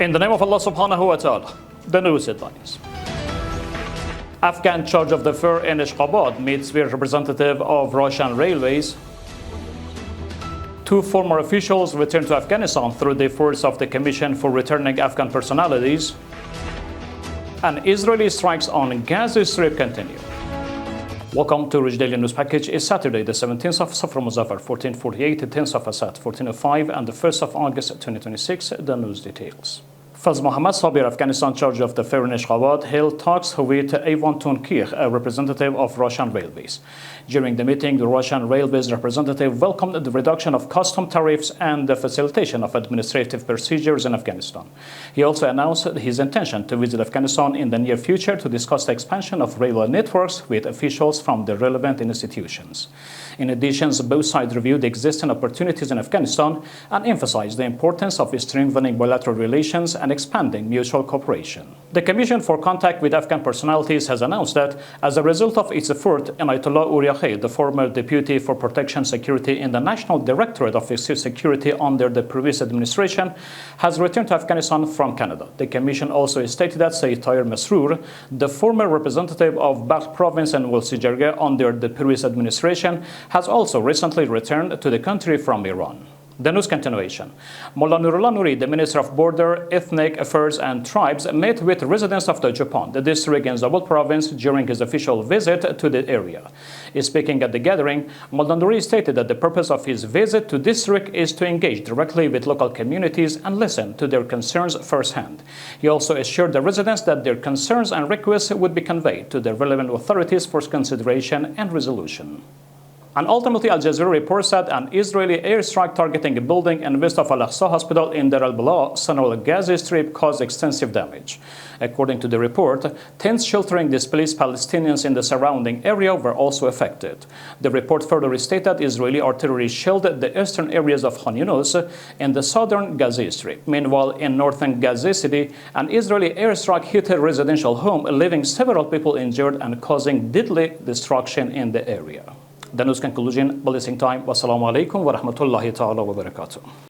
In the name of Allah subhanahu wa ta'ala, the news headlines. Afghan charge of the fair in Ashgabat meets with representative of Russian railways. Two former officials returned to Afghanistan through the efforts of the Commission for Returning Afghan Personalities. And Israeli strikes on Gaza Strip continue. Welcome to Urooj Daily News Package. It's Saturday, the 17th of Safar Muzaffar, 1448, the 10th of Asad, 1405, and the 1st of August, 2026. The news details. Faz Mohammad Sabir, Afghanistan charge of the fair in Ashgabat, held talks with Ivan Tunkir, a representative of Russian railways. During the meeting, the Russian railways representative welcomed the reduction of custom tariffs and the facilitation of administrative procedures in Afghanistan. He also announced his intention to visit Afghanistan in the near future to discuss the expansion of railway networks with officials from the relevant institutions. In addition, both sides reviewed the existing opportunities in Afghanistan and emphasized the importance of strengthening bilateral relations and expanding mutual cooperation. The Commission for Contact with Afghan Personalities has announced that, as a result of its effort, Ayatollah Urooj, the former Deputy for Protection Security in the National Directorate of Security under the previous administration, has returned to Afghanistan from Canada. The Commission also stated that Sayyid Tahir Masroor, the former representative of Balkh province and Wolsi-Jargah under the previous administration, has also recently returned to the country from Iran. The news continuation. Mullah Nurullah Nuri, the Minister of Border, Ethnic Affairs and Tribes, met with residents of the Japan, the district in Zabul province, during his official visit to the area. Speaking at the gathering, Mullah Nuri stated that the purpose of his visit to district is to engage directly with local communities and listen to their concerns firsthand. He also assured the residents that their concerns and requests would be conveyed to the relevant authorities for consideration and resolution. And ultimately, Al Jazeera reports that an Israeli airstrike targeting a building in west of Al-Aqsa Hospital in Dar al-Balah, central Gaza Strip, caused extensive damage. According to the report, tents sheltering displaced Palestinians in the surrounding area were also affected. The report further stated that Israeli artillery shelled the eastern areas of Khan Yunus in the southern Gaza Strip. Meanwhile, in northern Gaza City, an Israeli airstrike hit a residential home, leaving several people injured and causing deadly destruction in the area. The news conclusion, blessing time. Wassalamu alaikum wa rahmatullahi ta'ala wa barakatuh.